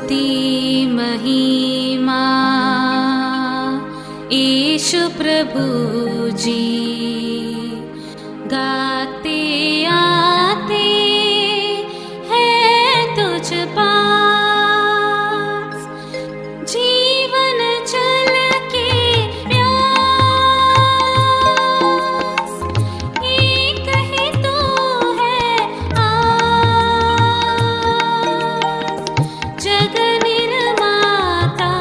स्तुति महिमा यीशु प्रभु जी, गाते आते हैं तुझ पास, जीवन जल के प्यास, एक ही तू है आस, जग निर्माता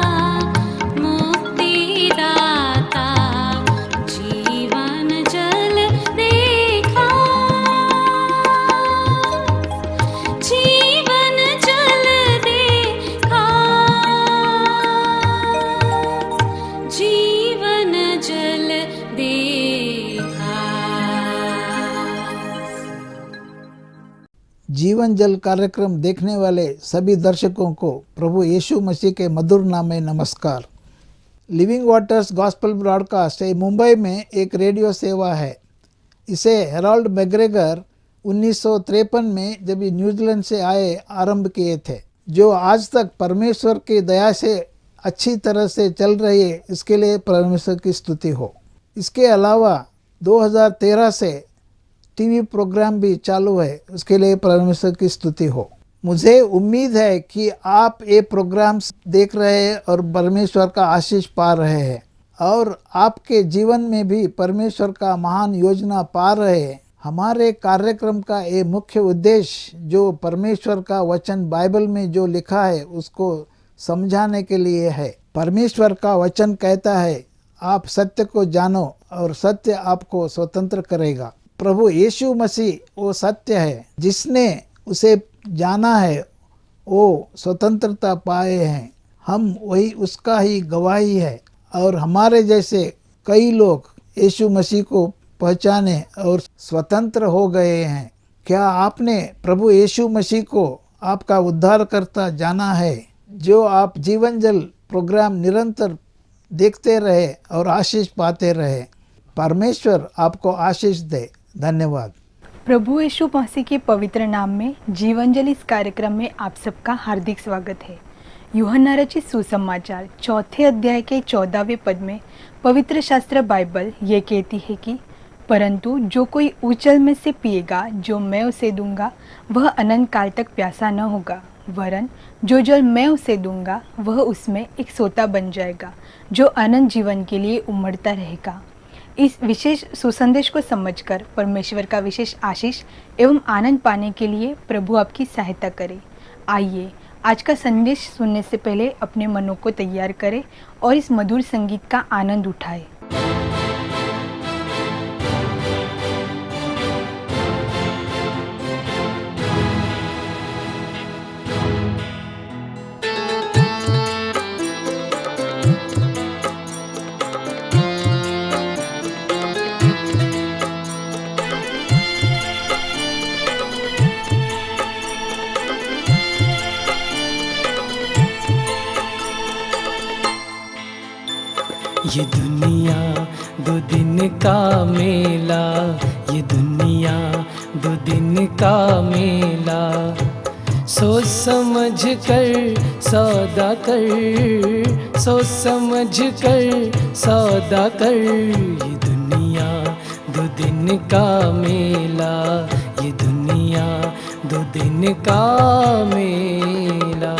मुक्तिदाता, जीवन जल देखा, जीवन जल देखा, जीवन जल देखा। जीवन जल कार्यक्रम देखने वाले सभी दर्शकों को प्रभु यीशु मसीह के मधुर नाम में नमस्कार। Living waters gospel broadcast Mumbai में एक रेडियो सेवा है। इसे हेराल्ड मैग्रेगर 1953 में जब ये न्यूजीलैंड से आए आरंभ किए थे, जो आज तक परमेश्वर की दया से अच्छी तरह से चल रही है। इसके लिए परमेश्वर की स्तुति हो। इसके अलावा 2013 से टीवी प्रोग्राम भी चालू है, उसके लिए परमेश्वर की स्तुति हो। मुझे उम्मीद है कि आप ये प्रोग्राम्स देख रहे हैं और परमेश्वर का आशीष पा रहे हैं, और आपके जीवन में भी परमेश्वर का महान योजना पा रहे हैं। हमारे कार्यक्रम का ये मुख्य उद्देश्य जो परमेश्वर का वचन बाइबल में जो लिखा है उसको समझाने के लिए है। परमेश्वर का वचन कहता है, आप सत्य को जानो और सत्य आपको स्वतंत्र करेगा। प्रभु यीशु मसीह वो सत्य है, जिसने उसे जाना है वो स्वतंत्रता पाए हैं। हम वही उसका ही गवाही है, और हमारे जैसे कई लोग यीशु मसीह को पहचाने और स्वतंत्र हो गए हैं। क्या आपने प्रभु यीशु मसीह को आपका उद्धारकर्ता जाना है? जो आप जीवन जल प्रोग्राम निरंतर देखते रहे और आशीष पाते रहे। परमेश्वर आपको आशीष दे। धन्यवाद। प्रभु यीशु मसीह के पवित्र नाम में जीवन जल इस कार्यक्रम में आप सबका हार्दिक स्वागत है। यूहन्ना रचित सुसमाचार 4 अध्याय के 14वें पद में पवित्र शास्त्र बाइबल ये कहती है कि परंतु जो कोई उस जल में से पिएगा जो मैं उसे दूंगा, वह अनंत काल तक प्यासा न होगा, वरन जो जल मैं उसे दूंगा वह उसमें एक सोता बन जाएगा, जो अनंत जीवन के लिए उमड़ता रहेगा। इस विशेष सुसंदेश को समझकर परमेश्वर का विशेष आशीष एवं आनंद पाने के लिए प्रभु आपकी सहायता करे। आइए आज का संदेश सुनने से पहले अपने मनों को तैयार करें और इस मधुर संगीत का आनंद उठाएं। ये दुनिया 2 दिन का मेला, ये दुनिया 2 दिन का मेला, सोच समझ कर सौदा कर, सोच समझ कर सौदा कर। ये दुनिया 2 दिन का मेला, ये दुनिया 2 दिन का मेला।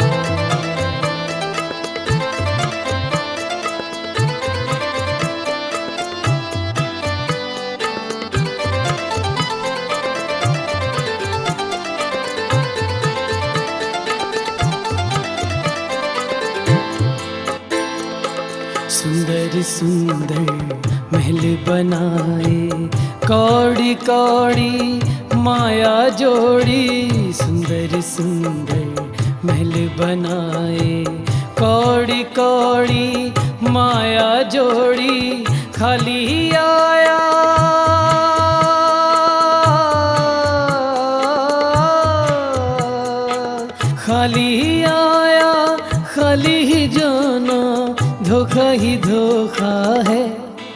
सुंदर सुंदर महल बनाए, कौड़ी कौड़ी माया जोड़ी। सुंदर सुंदर महल बनाए, कौड़ी कौड़ी माया जोड़ी। खाली आया खाली आया खाली ही जाना, धोखा ही धोखा है।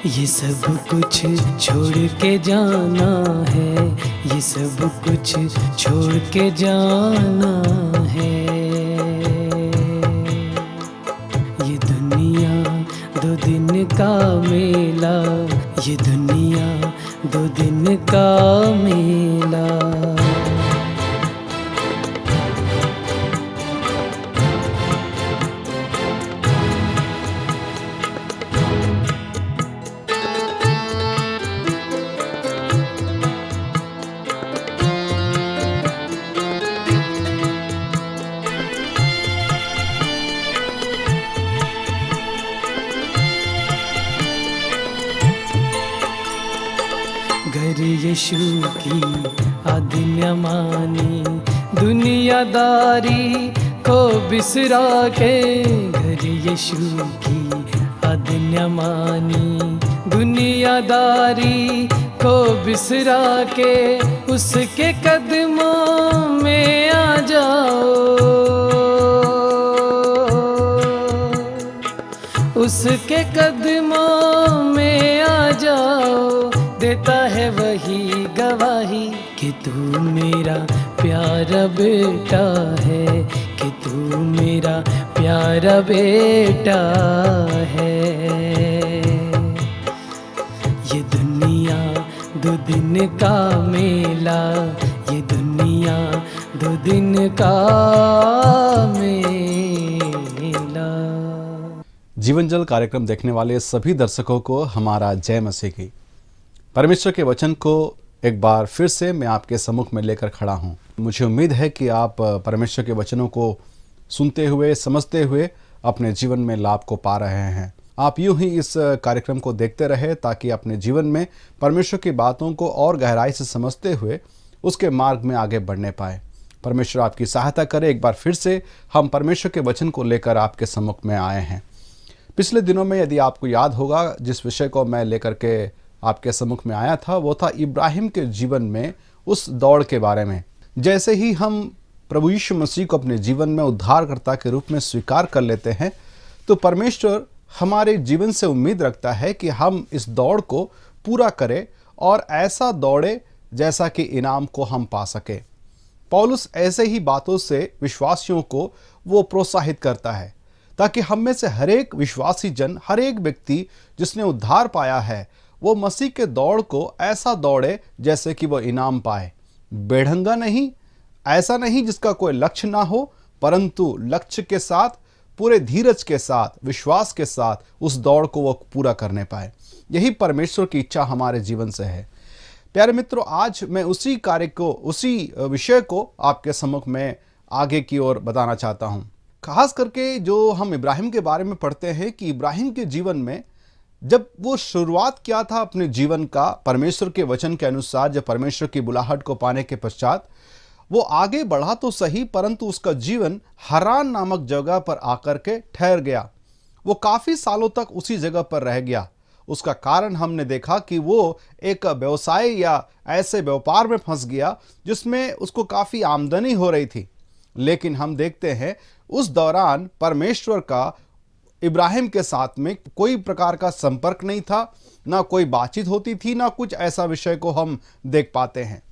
ये सब कुछ छोड़ के जाना है, ये सब कुछ छोड़ के जाना है। का मेला, ये दुनिया 2 दिन का मेला। घर यीशु की आज्ञा मानी, दुनियादारी को बिसरा के। घर यीशु की आज्ञा मानी, दुनियादारी को बिसरा के, उसके कदमों में आ जाओ, उसके कदमों में आ जाओ। देता है वही गवाही कि तू मेरा प्यारा बेटा है, कि तू मेरा प्यारा बेटा है। ये दुनिया 2 दिन का मेला, ये दुनिया 2 दिन का मेला। जीवन जल कार्यक्रम देखने वाले सभी दर्शकों को हमारा जय मसीह की। परमेश्वर के वचन को एक बार फिर से मैं आपके सम्मुख में लेकर खड़ा हूँ। मुझे उम्मीद है कि आप परमेश्वर के वचनों को सुनते हुए, समझते हुए अपने जीवन में लाभ को पा रहे हैं। आप यूं ही इस कार्यक्रम को देखते रहे ताकि अपने जीवन में परमेश्वर की बातों को और गहराई से समझते हुए उसके मार्ग में आगे बढ़ने पाए। परमेश्वर आपकी सहायता करे। एक बार फिर से हम परमेश्वर के वचन को लेकर आपके सम्मुख में आए हैं। पिछले दिनों में यदि आपको याद होगा, जिस विषय को मैं लेकर के आपके सम्मुख में आया था वो था इब्राहिम के जीवन में उस दौड़ के बारे में। जैसे ही हम प्रभु यीशु मसीह को अपने जीवन में उद्धारकर्ता के रूप में स्वीकार कर लेते हैं तो परमेश्वर हमारे जीवन से उम्मीद रखता है कि हम इस दौड़ को पूरा करें और ऐसा दौड़े जैसा कि इनाम को हम पा सके। पौलुस ऐसे ही बातों से विश्वासियों को वो प्रोत्साहित करता है ताकि हम में से हर एक विश्वासी जन, हर एक व्यक्ति जिसने उद्धार पाया है, वो मसीह के दौड़ को ऐसा दौड़े जैसे कि वो इनाम पाए। बेढंगा नहीं, ऐसा नहीं जिसका कोई लक्ष्य ना हो, परंतु लक्ष्य के साथ, पूरे धीरज के साथ, विश्वास के साथ उस दौड़ को वो पूरा करने पाए। यही परमेश्वर की इच्छा हमारे जीवन से है। प्यारे मित्रों, आज मैं उसी कार्य को, उसी विषय को आपके सम्मुख में आगे की ओर बताना चाहता हूँ। खास करके जो हम इब्राहिम के बारे में पढ़ते हैं कि इब्राहिम के जीवन में जब वो शुरुआत किया था अपने जीवन का परमेश्वर के वचन के अनुसार, जब परमेश्वर की बुलाहट को पाने के पश्चात वो आगे बढ़ा तो सही, परंतु उसका जीवन हरान नामक जगह पर आकर के ठहर गया। वो काफ़ी सालों तक उसी जगह पर रह गया। उसका कारण हमने देखा कि वो एक व्यवसाय या ऐसे व्यापार में फंस गया जिसमें उसको काफ़ी आमदनी हो रही थी। लेकिन हम देखते हैं उस दौरान परमेश्वर का इब्राहिम के साथ में कोई प्रकार का संपर्क नहीं था, ना कोई बातचीत होती थी, ना कुछ ऐसा विषय को हम देख पाते हैं।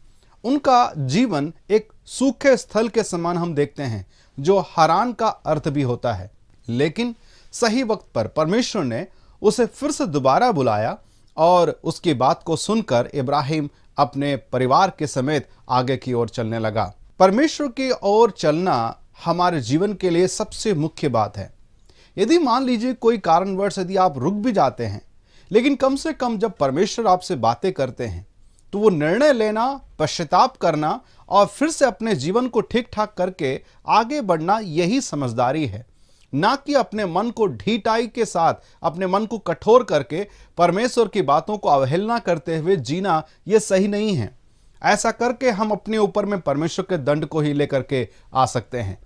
उनका जीवन एक सूखे स्थल के समान हम देखते हैं, जो हरान का अर्थ भी होता है। लेकिन सही वक्त पर परमेश्वर ने उसे फिर से दोबारा बुलाया और उसकी बात को सुनकर इब्राहिम अपने परिवार के समेत आगे की ओर चलने लगा। परमेश्वर की ओर चलना हमारे जीवन के लिए सबसे मुख्य बात है। यदि मान लीजिए कोई कारणवश यदि आप रुक भी जाते हैं, लेकिन कम से कम जब परमेश्वर आपसे बातें करते हैं तो वो निर्णय लेना, पश्चाताप करना और फिर से अपने जीवन को ठीक ठाक करके आगे बढ़ना, यही समझदारी है। ना कि अपने मन को ढीठाई के साथ, अपने मन को कठोर करके परमेश्वर की बातों को अवहेलना करते हुए जीना, ये सही नहीं है। ऐसा करके हम अपने ऊपर में परमेश्वर के दंड को ही लेकर के आ सकते हैं।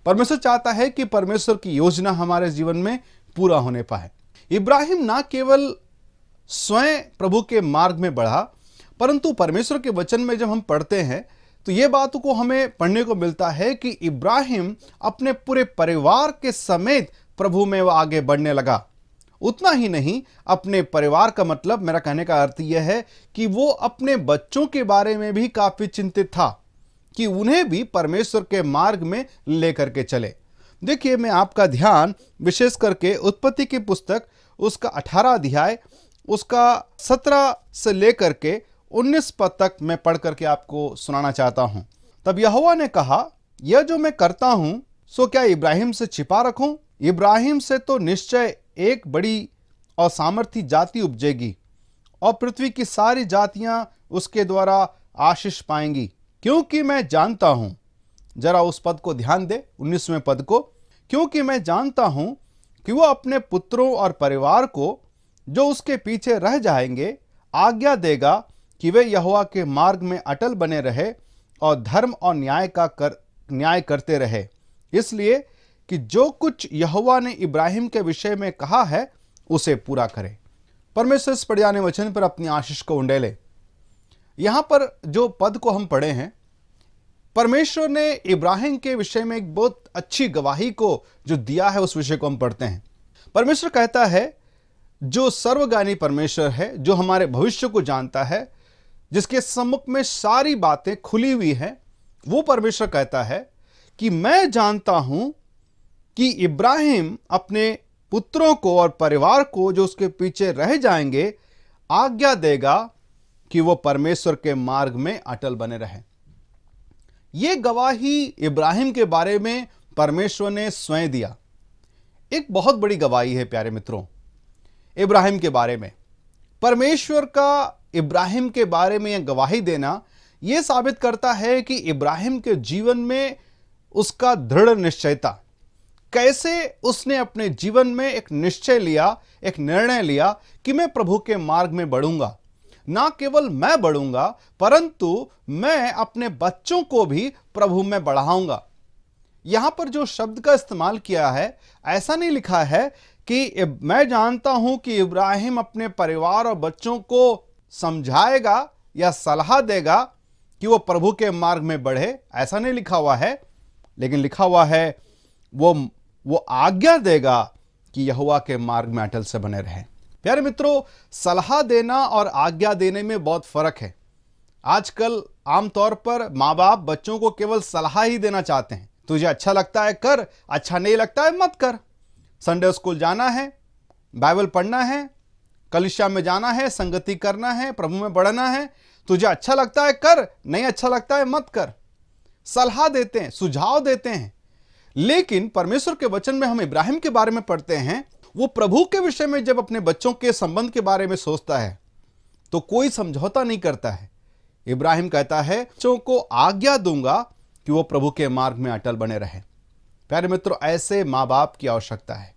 परमेश्वर चाहता है कि परमेश्वर की योजना हमारे जीवन में पूरा होने पाए। इब्राहिम ना केवल स्वयं प्रभु के मार्ग में बढ़ा, परंतु परमेश्वर के वचन में जब हम पढ़ते हैं तो ये बात को हमें पढ़ने को मिलता है कि इब्राहिम अपने पूरे परिवार के समेत प्रभु में वो आगे बढ़ने लगा। उतना ही नहीं, अपने परिवार का मतलब, मेरा कहने का अर्थ यह है कि वो अपने बच्चों के बारे में भी काफी चिंतित था कि उन्हें भी परमेश्वर के मार्ग में लेकर के चले। देखिए, मैं आपका ध्यान विशेष करके उत्पत्ति की पुस्तक उसका 18 अध्याय उसका 17 से लेकर के 19 पद तक मैं पढ़ करके आपको सुनाना चाहता हूं। तब यहोवा ने कहा, यह जो मैं करता हूं सो क्या इब्राहिम से छिपा रखूं? इब्राहिम से तो निश्चय एक बड़ी और सामर्थी जाति उपजेगी और पृथ्वी की सारी जातियां उसके द्वारा आशीष पाएंगी, क्योंकि मैं जानता हूं, जरा उस पद को ध्यान दे, 19वें पद को, क्योंकि मैं जानता हूं कि वह अपने पुत्रों और परिवार को जो उसके पीछे रह जाएंगे आज्ञा देगा कि वे यहोवा के मार्ग में अटल बने रहे और धर्म और न्याय करते रहे, इसलिए कि जो कुछ यहोवा ने इब्राहिम के विषय में कहा है उसे पूरा करे। परमेश्वर इस पढ़े जाने वचन पर अपनी आशीष को उंडेले। यहां पर जो पद को हम पढ़े हैं, परमेश्वर ने इब्राहिम के विषय में एक बहुत अच्छी गवाही को जो दिया है उस विषय को हम पढ़ते हैं। परमेश्वर कहता है, जो सर्वज्ञानी परमेश्वर है, जो हमारे भविष्य को जानता है, जिसके सम्मुख में सारी बातें खुली हुई हैं, वो परमेश्वर कहता है कि मैं जानता हूं कि इब्राहिम अपने पुत्रों को और परिवार को जो उसके पीछे रह जाएंगे आज्ञा देगा कि वो परमेश्वर के मार्ग में अटल बने रहें। ये गवाही इब्राहिम के बारे में परमेश्वर ने स्वयं दिया। एक बहुत बड़ी गवाही है प्यारे मित्रों, इब्राहिम के बारे में। परमेश्वर का इब्राहिम के बारे में यह गवाही देना यह साबित करता है कि इब्राहिम के जीवन में उसका दृढ़ निश्चयता, कैसे उसने अपने जीवन में एक निश्चय लिया, एक निर्णय लिया कि मैं प्रभु के मार्ग में बढ़ूंगा। ना केवल मैं बढ़ूंगा परंतु मैं अपने बच्चों को भी प्रभु में बढ़ाऊंगा। यहां पर जो शब्द का इस्तेमाल किया है, ऐसा नहीं लिखा है कि मैं जानता हूं कि इब्राहिम अपने परिवार और बच्चों को समझाएगा या सलाह देगा कि वो प्रभु के मार्ग में बढ़े, ऐसा नहीं लिखा हुआ है, लेकिन लिखा हुआ है वो आज्ञा देगा कि यहोवा के मार्ग में अटल से बने रहे। प्यारे मित्रों, सलाह देना और आज्ञा देने में बहुत फर्क है। आजकल आमतौर पर माँ बाप बच्चों को केवल सलाह ही देना चाहते हैं। तुझे अच्छा लगता है कर, अच्छा नहीं लगता है मत कर। संडे स्कूल जाना है, बाइबल पढ़ना है, कलीसिया में जाना है, संगति करना है, प्रभु में बढ़ना है, तुझे अच्छा लगता है कर, नहीं अच्छा लगता है मत कर। सलाह देते हैं, सुझाव देते हैं। लेकिन परमेश्वर के वचन में हम इब्राहिम के बारे में पढ़ते हैं, वो प्रभु के विषय में जब अपने बच्चों के संबंध के बारे में सोचता है तो कोई समझौता नहीं करता है। इब्राहिम कहता है, बच्चों को आज्ञा दूंगा कि वो प्रभु के मार्ग में अटल बने रहे। प्यारे मित्रों, ऐसे माँ बाप की आवश्यकता है।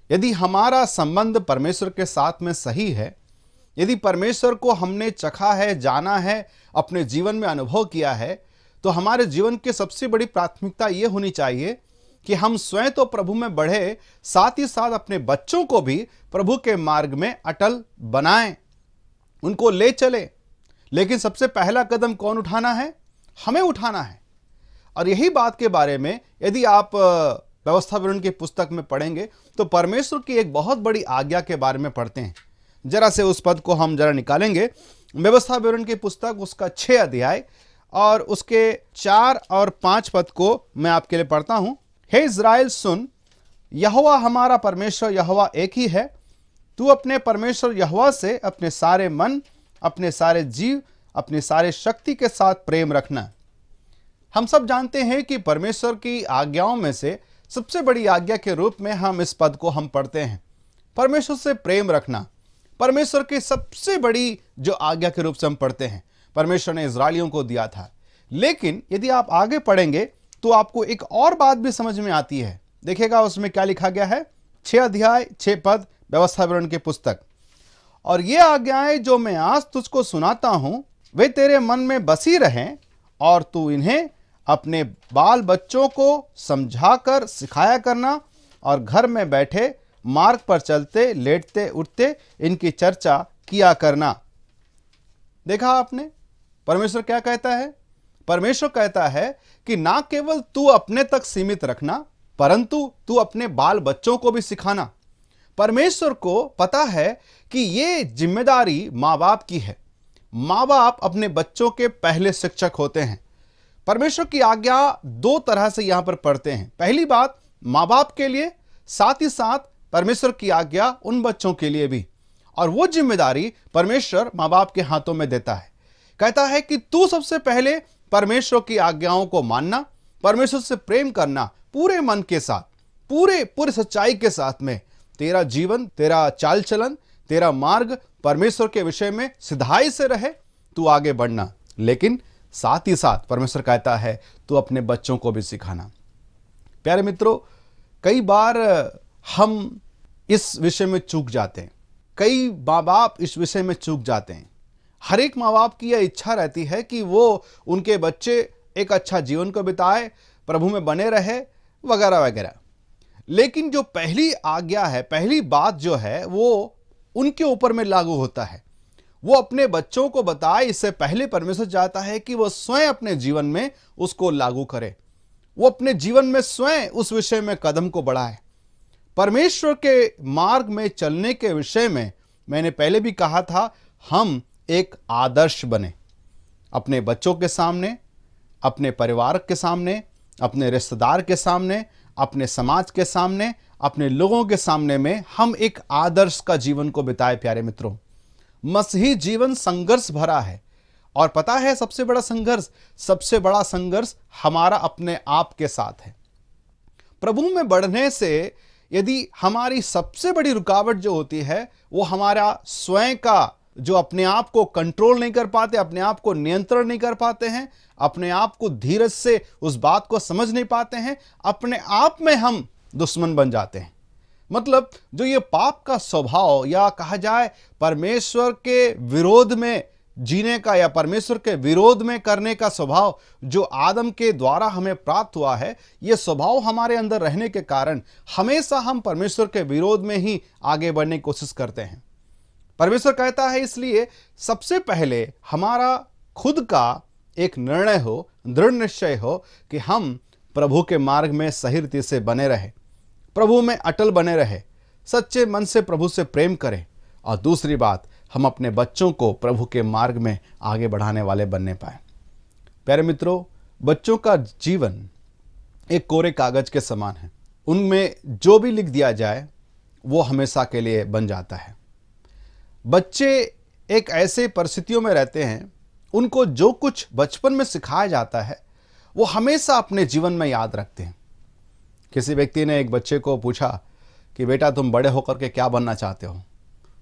यदि हमारा संबंध परमेश्वर के साथ में सही है, यदि परमेश्वर को हमने चखा है, जाना है, अपने जीवन में अनुभव किया है, तो हमारे जीवन की सबसे बड़ी प्राथमिकता यह होनी चाहिए कि हम स्वयं तो प्रभु में बढ़े, साथ ही साथ अपने बच्चों को भी प्रभु के मार्ग में अटल बनाएं, उनको ले चले। लेकिन सबसे पहला कदम कौन उठाना है? हमें उठाना है। और यही बात के बारे में यदि आप व्यवस्था विवरण की पुस्तक में पढ़ेंगे तो परमेश्वर की एक बहुत बड़ी आज्ञा के बारे में पढ़ते हैं। जरा से उस पद को हम जरा निकालेंगे। व्यवस्था विवरण की पुस्तक उसका 6 अध्याय और उसके 4 और 5 पद को मैं आपके लिए पढ़ता हूं। हे इज़राइल सुन, यहोवा हमारा परमेश्वर यहोवा एक ही है। तू अपने परमेश्वर यहोवा से अपने सारे मन, अपने सारे जीव, अपनी सारे शक्ति के साथ प्रेम रखना। हम सब जानते हैं कि परमेश्वर की आज्ञाओं में से सबसे बड़ी आज्ञा के रूप में हम इस पद को हम पढ़ते हैं, परमेश्वर से प्रेम रखना। परमेश्वर की सबसे बड़ी जो आज्ञा के रूप से हम पढ़ते हैं, परमेश्वर ने इज़राइलियों को दिया था। लेकिन यदि आप आगे पढ़ेंगे तो आपको एक और बात भी समझ में आती है। देखिएगा उसमें क्या लिखा गया है, 6 अध्याय 6 पद व्यवस्था विवरण की पुस्तक। और ये आज्ञाएं जो मैं आज तुझको सुनाता हूं वे तेरे मन में बसी रहें और तू इन्हें अपने बाल बच्चों को समझाकर सिखाया करना और घर में बैठे मार्ग पर चलते लेटते उठते इनकी चर्चा किया करना। देखा आपने परमेश्वर क्या कहता है? परमेश्वर कहता है कि ना केवल तू अपने तक सीमित रखना परंतु तू अपने बाल बच्चों को भी सिखाना। परमेश्वर को पता है कि ये जिम्मेदारी माँ बाप की है। माँ बाप अपने बच्चों के पहले शिक्षक होते हैं। परमेश्वर की आज्ञा 2 तरह से यहां पर पढ़ते हैं। पहली बात माँ बाप के लिए, साथ ही साथ परमेश्वर की आज्ञा उन बच्चों के लिए भी, और वो जिम्मेदारी परमेश्वर माँ बाप के हाथों में देता है। कहता है कि तू सबसे पहले परमेश्वर की आज्ञाओं को मानना, परमेश्वर से प्रेम करना पूरे मन के साथ, पूरे सच्चाई के साथ में। तेरा जीवन, तेरा चाल चलन, तेरा मार्ग परमेश्वर के विषय में सिधाई से रहे, तू आगे बढ़ना। लेकिन साथ ही साथ परमेश्वर कहता है तू अपने बच्चों को भी सिखाना। प्यारे मित्रों, कई बार हम इस विषय में चूक जाते हैं, कई माँ बाप इस विषय में चूक जाते हैं। हर एक माँ बाप की यह इच्छा रहती है कि वो उनके बच्चे एक अच्छा जीवन को बिताए, प्रभु में बने रहे, वगैरह वगैरह। लेकिन जो पहली आज्ञा है, पहली बात जो है, वो उनके ऊपर में लागू होता है। वो अपने बच्चों को बताए, इससे पहले परमेश्वर चाहता है कि वो स्वयं अपने जीवन में उसको लागू करे, वो अपने जीवन में स्वयं उस विषय में कदम को बढ़ाए। परमेश्वर के मार्ग में चलने के विषय में मैंने पहले भी कहा था, हम एक आदर्श बने अपने बच्चों के सामने, अपने परिवार के सामने, अपने रिश्तेदार के सामने, अपने समाज के सामने, अपने लोगों के सामने में हम एक आदर्श का जीवन को बिताए। प्यारे मित्रों, मसीही जीवन संघर्ष भरा है, और पता है सबसे बड़ा संघर्ष हमारा अपने आप के साथ है। प्रभु में बढ़ने से यदि हमारी सबसे बड़ी रुकावट जो होती है वो हमारा स्वयं का, जो अपने आप को कंट्रोल नहीं कर पाते, अपने आप को नियंत्रण नहीं कर पाते हैं, अपने आप को धीरज से उस बात को समझ नहीं पाते हैं, अपने आप में हम दुश्मन बन जाते हैं। मतलब जो ये पाप का स्वभाव, या कहा जाए परमेश्वर के विरोध में जीने का, या परमेश्वर के विरोध में करने का स्वभाव जो आदम के द्वारा हमें प्राप्त हुआ है, ये स्वभाव हमारे अंदर रहने के कारण हमेशा हम परमेश्वर के विरोध में ही आगे बढ़ने की कोशिश करते हैं। परमेश्वर कहता है इसलिए सबसे पहले हमारा खुद का एक निर्णय हो, दृढ़ निश्चय हो कि हम प्रभु के मार्ग में सही रीति से बने रहे, प्रभु में अटल बने रहे, सच्चे मन से प्रभु से प्रेम करें, और दूसरी बात, हम अपने बच्चों को प्रभु के मार्ग में आगे बढ़ाने वाले बनने पाए। प्यारे मित्रों, बच्चों का जीवन एक कोरे कागज के समान है। उनमें जो भी लिख दिया जाए वो हमेशा के लिए बन जाता है। बच्चे एक ऐसे परिस्थितियों में रहते हैं, उनको जो कुछ बचपन में सिखाया जाता है वो हमेशा अपने जीवन में याद रखते हैं। किसी व्यक्ति ने एक बच्चे को पूछा कि बेटा तुम बड़े होकर के क्या बनना चाहते हो?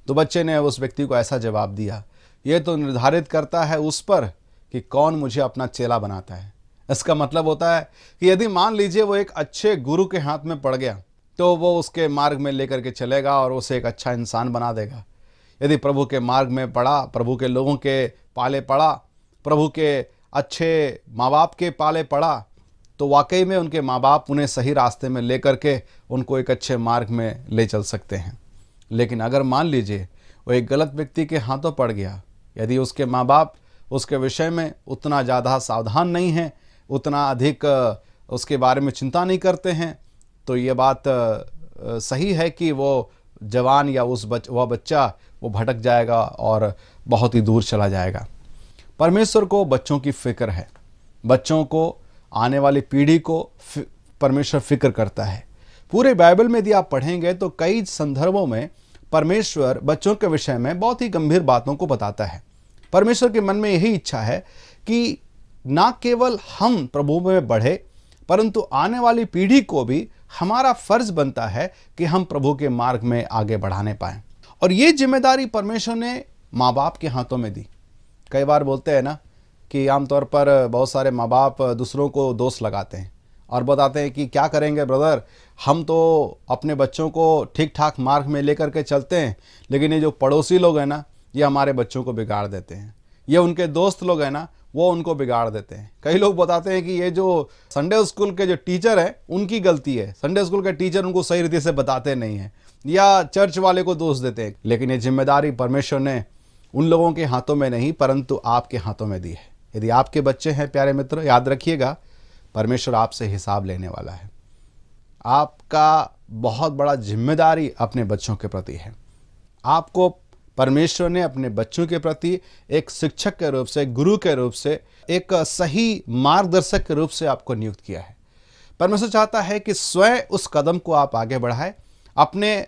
तो बच्चे ने उस व्यक्ति को ऐसा जवाब दिया, ये तो निर्धारित करता है उस पर कि कौन मुझे अपना चेला बनाता है। इसका मतलब होता है कि यदि मान लीजिए वो एक अच्छे गुरु के हाथ में पड़ गया तो वो उसके मार्ग में लेकर के चलेगा और उसे एक अच्छा इंसान बना देगा। यदि प्रभु के मार्ग में पड़ा, प्रभु के लोगों के पाले पड़ा, प्रभु के अच्छे माँ बाप के पाले पड़ा, तो वाकई में उनके माँ बाप उन्हें सही रास्ते में लेकर के उनको एक अच्छे मार्ग में ले चल सकते हैं। लेकिन अगर मान लीजिए वो एक गलत व्यक्ति के हाथों पड़ गया, यदि उसके माँ बाप उसके विषय में उतना ज़्यादा सावधान नहीं हैं, उतना अधिक उसके बारे में चिंता नहीं करते हैं, तो ये बात सही है कि वो जवान या वह बच्चा वो भटक जाएगा और बहुत ही दूर चला जाएगा। परमेश्वर को बच्चों की फिक्र है, बच्चों को, आने वाली पीढ़ी को परमेश्वर फिक्र करता है। पूरे बाइबल में यदि आप पढ़ेंगे तो कई संदर्भों में परमेश्वर बच्चों के विषय में बहुत ही गंभीर बातों को बताता है। परमेश्वर के मन में यही इच्छा है कि ना केवल हम प्रभु में बढ़े, परंतु आने वाली पीढ़ी को भी हमारा फर्ज बनता है कि हम प्रभु के मार्ग में आगे बढ़ाने पाएं। और ये जिम्मेदारी परमेश्वर ने माँ बाप के हाथों में दी। कई बार बोलते हैं ना कि आमतौर पर बहुत सारे माँ बाप दूसरों को दोष लगाते हैं और बताते हैं कि क्या करेंगे ब्रदर, हम तो अपने बच्चों को ठीक ठाक मार्ग में लेकर के चलते हैं, लेकिन ये जो पड़ोसी लोग हैं ना, ये हमारे बच्चों को बिगाड़ देते हैं, ये उनके दोस्त लोग हैं ना, वो उनको बिगाड़ देते हैं। कई लोग बताते हैं कि ये जो संडे स्कूल के जो टीचर हैं उनकी गलती है, संडे स्कूल के टीचर उनको सही रीति से बताते नहीं हैं, या चर्च वाले को दोष देते हैं। लेकिन ये जिम्मेदारी परमेश्वर ने उन लोगों के हाथों में नहीं, परंतु आपके हाथों में दी है। यदि आपके बच्चे हैं प्यारे मित्र, याद रखिएगा परमेश्वर आपसे हिसाब लेने वाला है। आपका बहुत बड़ा जिम्मेदारी अपने बच्चों के प्रति है। आपको परमेश्वर ने अपने बच्चों के प्रति एक शिक्षक के रूप से, गुरु के रूप से, एक सही मार्गदर्शक के रूप से आपको नियुक्त किया है। परमेश्वर चाहता है कि स्वयं उस कदम को आप आगे बढ़ाएं, अपने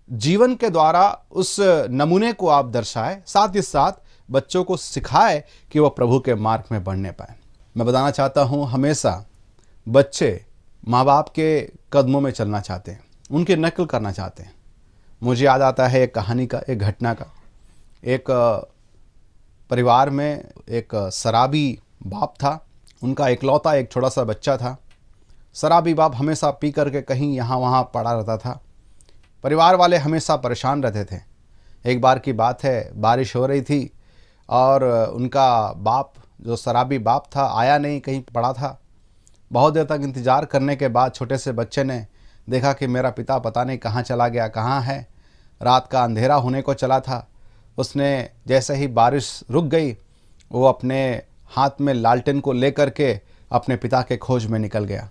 जीवन के द्वारा उस नमूने को आप दर्शाए, साथ ही साथ बच्चों को सिखाए कि वह प्रभु के मार्ग में बढ़ने पाए। मैं बताना चाहता हूँ, हमेशा बच्चे माँ बाप के कदमों में चलना चाहते हैं, उनकी नकल करना चाहते हैं। मुझे याद आता है एक कहानी का, एक घटना का। एक परिवार में एक शराबी बाप था, उनका इकलौता एक छोटा सा बच्चा था। शराबी बाप हमेशा पी करके कहीं यहाँ वहाँ पड़ा रहता था। परिवार वाले हमेशा परेशान रहते थे। एक बार की बात है, बारिश हो रही थी और उनका बाप, जो शराबी बाप था, आया नहीं, कहीं पड़ा था। बहुत देर तक इंतज़ार करने के बाद छोटे से बच्चे ने देखा कि मेरा पिता पता नहीं कहाँ चला गया, कहाँ है। रात का अंधेरा होने को चला था। उसने जैसे ही बारिश रुक गई, वो अपने हाथ में लालटेन को लेकर के अपने पिता के खोज में निकल गया।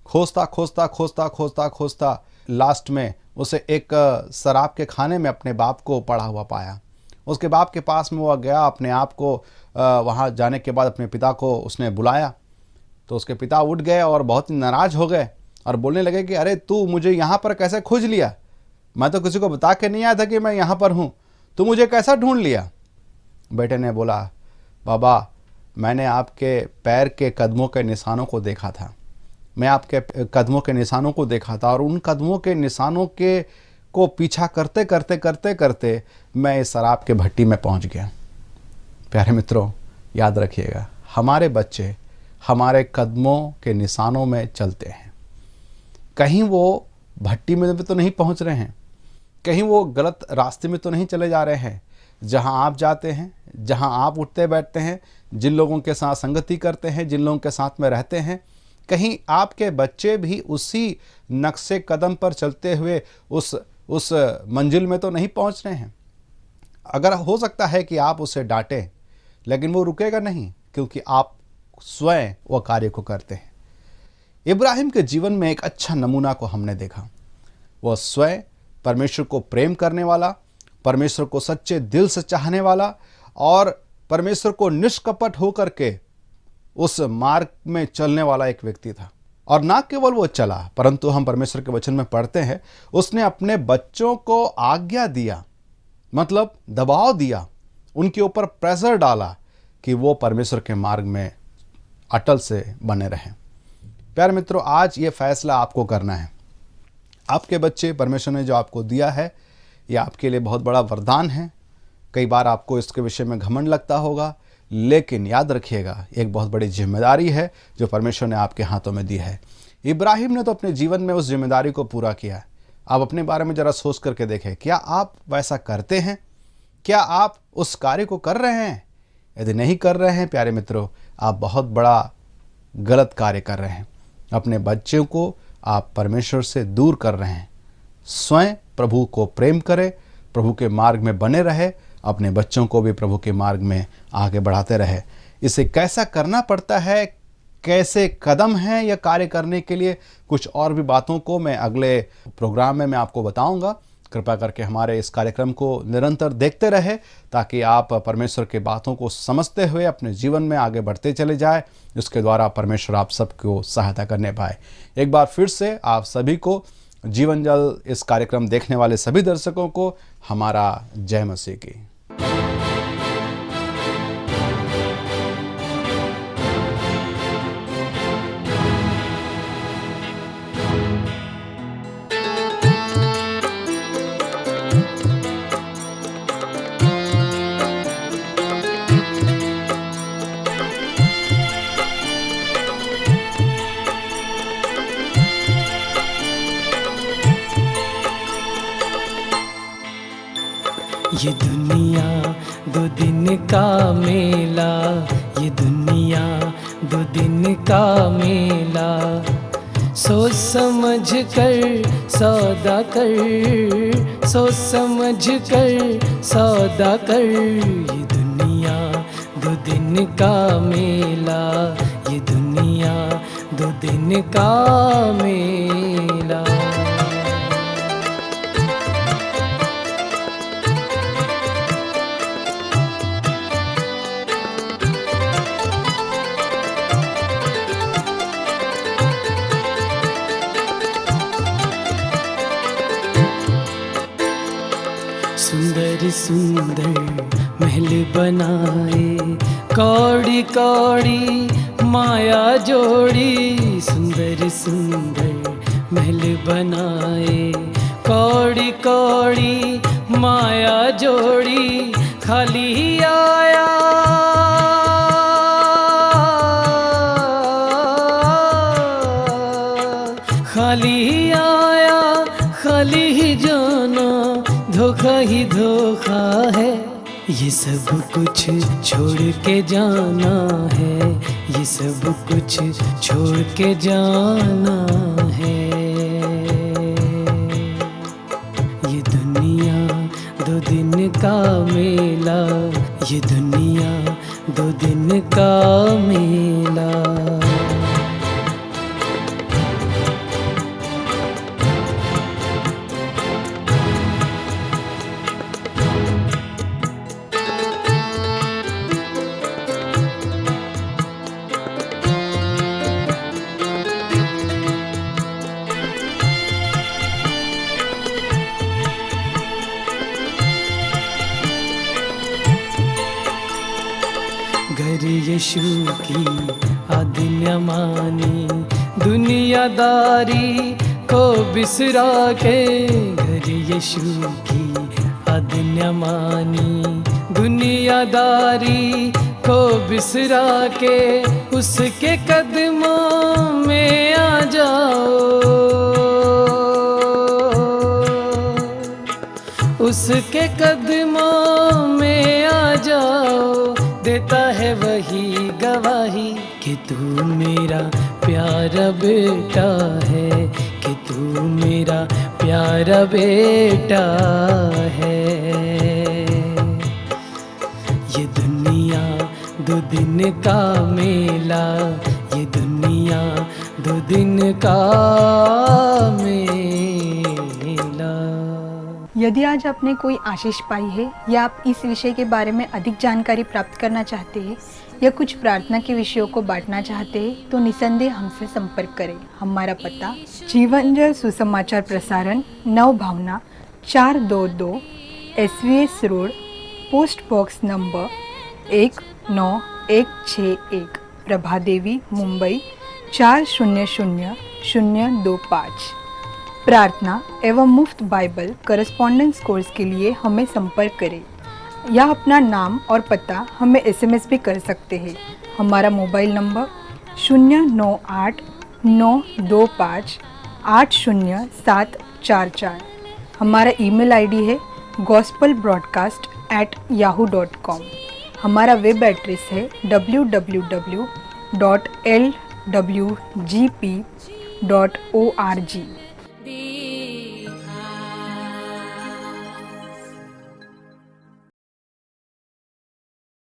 खोजता खोजता खोजता खोजता खोजता लास्ट में उसे एक शराब के खाने में अपने बाप को पड़ा हुआ पाया। उसके बाप के पास में वो गया। अपने आप को वहाँ जाने के बाद अपने पिता को उसने बुलाया, तो उसके पिता उठ गए और बहुत ही नाराज़ हो गए और बोलने लगे कि अरे तू मुझे यहाँ पर कैसे खोज लिया? मैं तो किसी को बता के नहीं आया था कि मैं यहाँ पर हूँ, तू मुझे कैसा ढूंढ लिया? बेटे ने बोला, बाबा मैंने आपके पैर के कदमों के निशानों को देखा था, मैं आपके कदमों के निशानों को देखा था और उन कदमों के निशानों के को पीछा करते करते करते करते मैं इस शराब के भट्टी में पहुंच गया। प्यारे मित्रों, याद रखिएगा, हमारे बच्चे हमारे कदमों के निशानों में चलते हैं। कहीं वो भट्टी में तो नहीं पहुंच रहे हैं, कहीं वो गलत रास्ते में तो नहीं चले जा रहे हैं। जहां आप जाते हैं, जहां आप उठते बैठते हैं, जिन लोगों के साथ संगति करते हैं, जिन लोगों के साथ में रहते हैं, कहीं आपके बच्चे भी उसी नक्शे कदम पर चलते हुए उस मंजिल में तो नहीं पहुंच रहे हैं। अगर हो सकता है कि आप उसे डांटें, लेकिन वो रुकेगा नहीं, क्योंकि आप स्वयं वो कार्य को करते हैं। इब्राहिम के जीवन में एक अच्छा नमूना को हमने देखा। वह स्वयं परमेश्वर को प्रेम करने वाला, परमेश्वर को सच्चे दिल से चाहने वाला और परमेश्वर को निष्कपट होकर के उस मार्ग में चलने वाला एक व्यक्ति था। और ना केवल वो चला, परंतु हम परमेश्वर के वचन में पढ़ते हैं, उसने अपने बच्चों को आज्ञा दिया, मतलब दबाव दिया, उनके ऊपर प्रेशर डाला कि वो परमेश्वर के मार्ग में अटल से बने रहें। प्यारे मित्रों, आज ये फैसला आपको करना है। आपके बच्चे, परमेश्वर ने जो आपको दिया है, ये आपके लिए बहुत बड़ा वरदान है। कई बार आपको इसके विषय में घमंड लगता होगा, लेकिन याद रखिएगा, एक बहुत बड़ी जिम्मेदारी है जो परमेश्वर ने आपके हाथों में दी है। इब्राहिम ने तो अपने जीवन में उस जिम्मेदारी को पूरा किया। आप अपने बारे में जरा सोच करके देखें, क्या आप वैसा करते हैं? क्या आप उस कार्य को कर रहे हैं? यदि नहीं कर रहे हैं, प्यारे मित्रों, आप बहुत बड़ा गलत कार्य कर रहे हैं। अपने बच्चों को आप परमेश्वर से दूर कर रहे हैं। स्वयं प्रभु को प्रेम करें, प्रभु के मार्ग में बने रहे, अपने बच्चों को भी प्रभु के मार्ग में आगे बढ़ाते रहे। इसे कैसा करना पड़ता है, कैसे कदम हैं यह कार्य करने के लिए, कुछ और भी बातों को मैं अगले प्रोग्राम में मैं आपको बताऊंगा। कृपया करके हमारे इस कार्यक्रम को निरंतर देखते रहे, ताकि आप परमेश्वर के बातों को समझते हुए अपने जीवन में आगे बढ़ते चले जाए। इसके द्वारा परमेश्वर आप सबको सहायता करने पाए। एक बार फिर से आप सभी को, जीवन जल इस कार्यक्रम देखने वाले सभी दर्शकों को हमारा जय मसीह की। ये दुनिया दो दिन का मेला, ये दुनिया दो दिन का मेला, सोच समझ कर सौदा कर, सोच समझ कर सौदा कर। ये दुनिया दो दिन का मेला, ये दुनिया दो दिन का मेला। सुंदर सुंदर महल बनाए, कौड़ी कौड़ी माया जोड़ी। सुंदर सुंदर महल बनाए, कौड़ी कौड़ी माया जोड़ी। खाली आया खाली आया खाली ही जाना, धोखा ही धोखा है। ये सब कुछ छोड़ के जाना है, ये सब कुछ छोड़ के जाना है। ये दुनिया दो दिन का मेला, ये दुनिया दो दिन का मेला। घर यीशु की आज्ञा मानी, दुनियादारी को बिसरा के। घर यीशु की आज्ञा मानी, दुनियादारी को बिसरा के। उसके कदमों में आ जाओ, उसके कदमों में आ जाओ। देता है वही गवाही कि तू मेरा प्यारा बेटा है, कि तू मेरा प्यारा बेटा है। ये दुनिया दो दिन का मेला, ये दुनिया दो दिन का मेला। यदि आज आपने कोई आशीष पाई है या आप इस विषय के बारे में अधिक जानकारी प्राप्त करना चाहते हैं या कुछ प्रार्थना के विषयों को बांटना चाहते हैं तो निसंदेह हमसे संपर्क करें। हमारा पता जीवन जल सुसमाचार प्रसारण, नव भावना 422 SVS road, post box number 19161, Prabhadevi, Mumbai 400025। प्रार्थना एवं मुफ्त बाइबल करस्पॉन्डेंस कोर्स के लिए हमें संपर्क करें या अपना नाम और पता हमें SMS भी कर सकते हैं। हमारा मोबाइल नंबर 098-925-80744। हमारा ईमेल ID है gospelbroadcast@yahoo.com। हमारा वेब एड्रेस है www.lwgp.org।